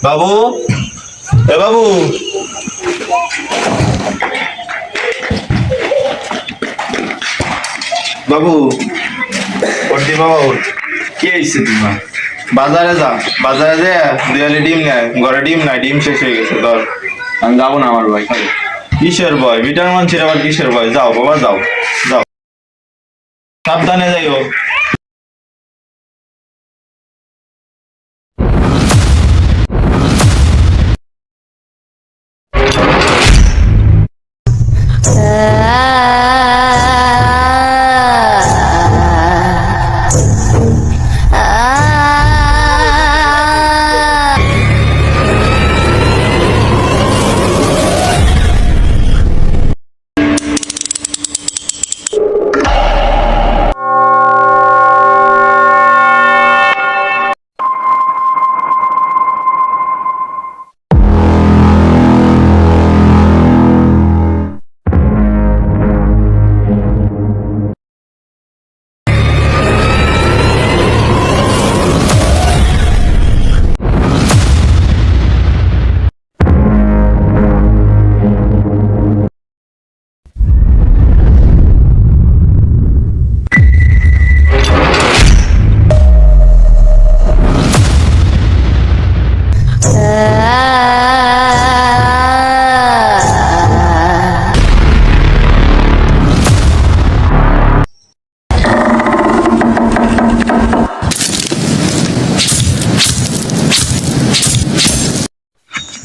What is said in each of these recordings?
বাবু, এ বাবু, বাবু, ওটি বাবু, কি হয়েছে তোমার? বাজারে যা, বাজারে যে দেয়ালে ডিম নেয়, ঘরে ডিম নাই, ডিম শেষ হয়ে গেছে ধর। আমি যাবো না আমার ভাই খাবে। কিসের ভয়? বিটার মানছির আবার কিসের ভয়? যাও বাবা যাও, যাও সাবধানে যাইও।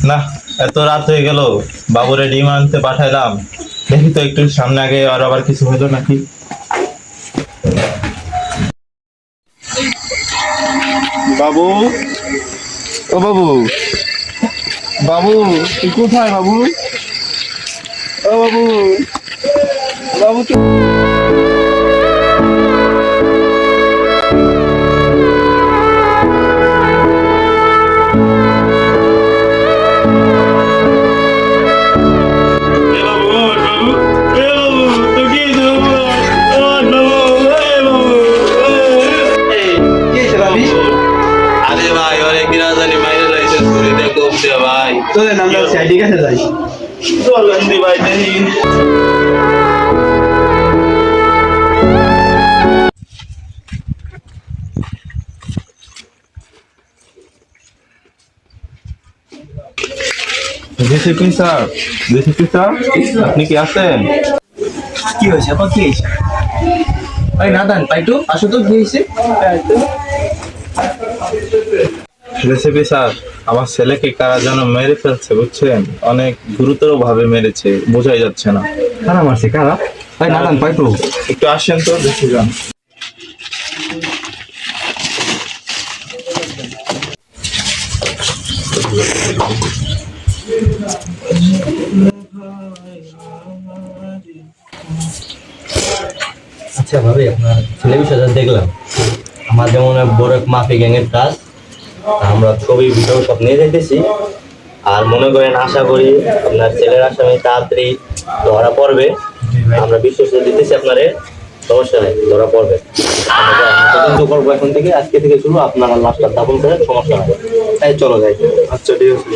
না, এত রাত হয়ে গেল, বাবুরে ডিম আনতে পাঠাইলাম, দেখি তো একটু সামনে আগে আর আবার কিছু হলো নাকি। বাবু, ও বাবু, বাবু তুই কোথায় বাবু? ও বাবু, বাবু তুই ভাই তোদের নাম ঠিক আছে যাই চলেন দি ভাই দেখি। ডিসিপি স্যার, ডিসিপি স্যার, আপনি কি আছেন? কি হয়েছে আপা? কি হয়েছে? ভাই নাদান পাইটু আসো তো, কি হয়েছে? ডিসিপি স্যার, আমার ছেলেকে কারা যেন মেরে ফেলছে বুঝছেন, অনেক গুরুতর ভাবে মেরেছে, বোঝাই যাচ্ছে না। কারা মারছে কারা? ভাই নাদান পাইটু একটু আসেন তো দেখে যান। আচ্ছা ভাবি, আপনার ছেলে বিষয়টা দেখলাম, আমার যেমন বড় এক মাফি গ্যাংয়ের কাজ, আমরা ছবি ভিডিও সব নিয়ে যাইতেছি। আর মনে করেন, আশা করি আপনার ছেলের আসামি তাড়াতাড়ি ধরা পড়বে। আমরা বিশ্বাস দিতেছি আপনারে, সমস্যা নেই, ধরা পড়বে। আমরা তদন্ত করবো এখন থেকে, আজকে থেকে শুরু, আপনার লাশটা দাপন করে, সমস্যা হবে। তাই চলো যাই। আচ্ছা ঠিক আছে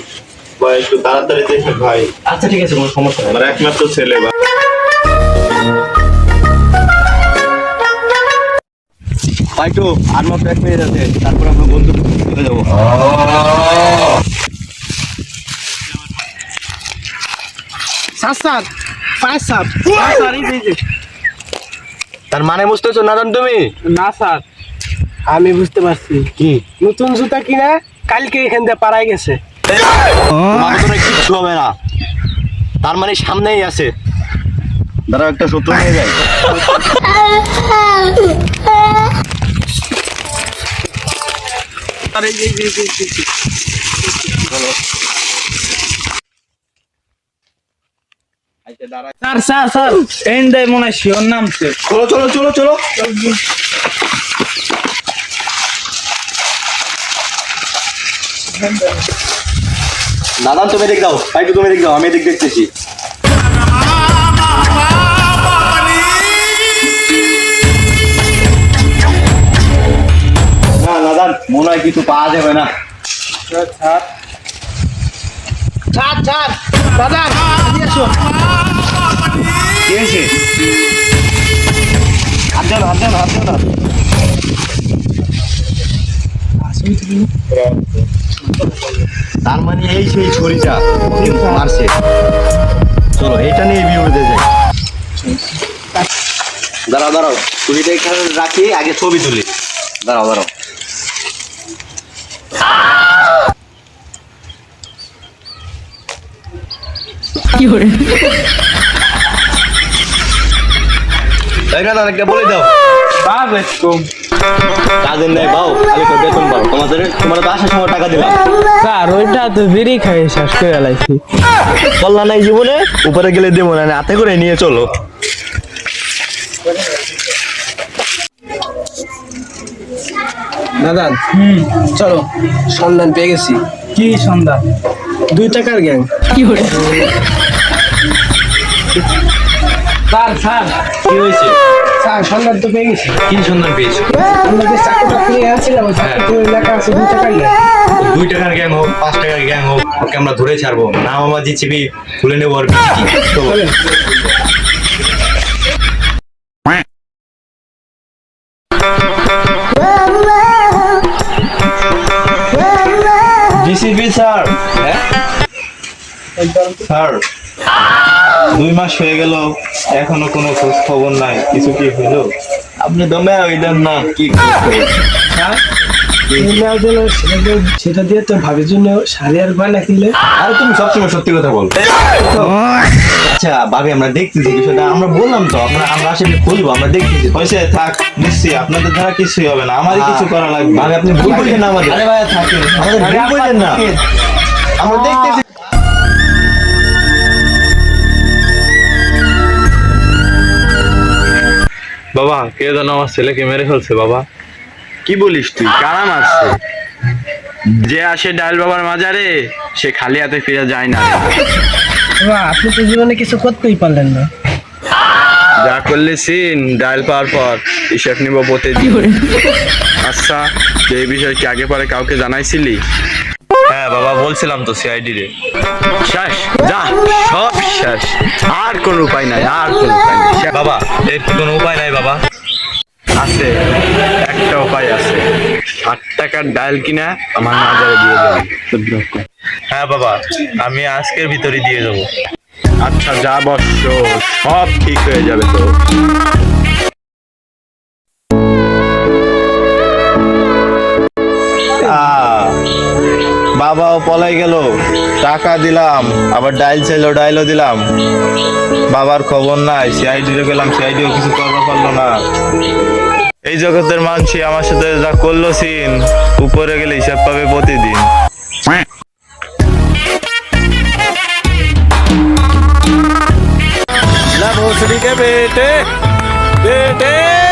ভাই, একটু তাড়াতাড়ি দেখেন ভাই, আচ্ছা ঠিক আছে, কোনো সমস্যা নেই। আমার একমাত্র ছেলে ভাই। পাইটু আর মাত্র 1 মিনিট আছে, তারপর আমরা বন্ধু চলে যাবো। তার মানে বুঝতেছো নাদান তুমি? না স্যার, আমি বুঝতে পারছি। কি নতুন জুতা কিনা কালকে এখান দিয়ে পাড়ায় গেছে। তোমার তো কিচ্ছু হবে না, তার মানে সামনেই আছে। দাঁড়াও, একটা সূত্র নিয়ে যায়। স্যার স্যার স্যার, এন্ডে মনে হয় শিওর নামছে। চলো চলো চলো চলো। দাদা তুমি দেখ দাও, পাইটু তুমি দেখ দাও, আমি এদিক দেখতেছি। না দাদা, মনে হয় কিছু পাওয়া যাবে না। স্যার ছাড় ছাড় বাজার এদিকে এসো কি হয়েছে? হাত দাও হাত দাও হাত দাও তার মানে এই সেই ছুরিটা মারছে চলো এটা নিয়ে ভিডিওতে যাই দাঁড়াও দাঁড়াও ছুরিটা এখানে রাখি আগে ছবি তুলি দাঁড়াও দাঁড়াও একটা বলে দাও আলাইকুম কাজের নাই পাও আমি তো বেতন পাও তোমার তো আসার সময় টাকা দিলাম স্যার ওইটা তো বিড়ি খাই শেষ করে লাইছি কল্যাণ নাই জীবনে উপরে গেলে দেবো না হাতে করে নিয়ে চলো দাদা চলো সন্ধান পেয়ে গেছি কি সন্ধ্যা 2 টাকার গ্যাং স্যার কি হয়েছে স্যার সন্ধান তো পেয়ে গেছি কি সন্ধান পেয়েছো আমরা যে চাকরিটা নিয়ে আসছিলাম ওই চাকরি লেখা আছে 2 টাকার গ্যাং 2 টাকার গ্যাং হোক 5 টাকার গ্যাং হোক ওকে আমরা ধরে ছাড়বো নাম আমার জিচিবি তুলে নেবো আর ডিসিপি স্যার, স্যার 2 মাস হয়ে গেল এখনো কোনো খোঁজ খবর নাই, কিছু কি হইলো? আপনি দমে হইলেন না কি সেটা দিয়ে তো ভাবির জন্য শাড়ি আর গয়না কিনলে আর তুমি সবসময় সত্যি কথা বল আচ্ছা ভাবি আমরা দেখতেছি বিষয়টা আমরা বললাম তো আমরা আসলে খুলবো আমরা দেখতেছি হয়েছে, থাক নিচ্ছি, আপনাদের দ্বারা কিছুই হবে না, আমারই কিছু করা লাগবে। ভাবি আপনি ভুল করছেন না আমাদের আরে ভাই থাকেন, আমাদের ভুল করছেন না আমরা দেখতেছি বাবা কে যেন আমার ছেলেকে মেরে ফেলছে। বাবা কি বলিস তুই? কারা মারছে? যে আসে ডাইল বাবার মাজারে সে খালি হাতে ফিরে যায় না। আপনি তো জীবনে কিছু করতেই পারলেন না যা করলে সিন ডাইল পাওয়ার পর হিসেব নিব প্রতিদিন। আচ্ছা যে এই বিষয় কি আগে পরে কাউকে জানাইছিলি? হ্যাঁ বাবা বলছিলাম তো সিআইডি রে। শেষ, যা সব শেষ, আর কোন উপায় নাই, আর কোন উপায় নাই। বাবা এর কি কোনো উপায় নাই? বাবা আছে, একটা উপায় আছে, 8 টাকার ডাইল কিনা আমার মাজারে দিয়ে দেবেন। হ্যাঁ বাবা আমি আজকের ভিতরে দিয়ে দেবো। আচ্ছা যা বর্ষ, সব ঠিক হয়ে যাবে তো। বাবাও পলাই গেল, টাকা দিলাম, আবার ডাইল চাইলো, ডাইলও দিলাম, বাবার খবর নাই। সিআইডিও গেলাম, সিআইডিও কিছু করতে পারলো না। এই জগতের মানুষই আমার সাথে যা করলো সিন, উপরে গেলে হিসাব পাবে প্রতিদিন। भोसड़ी के बेटे बेटे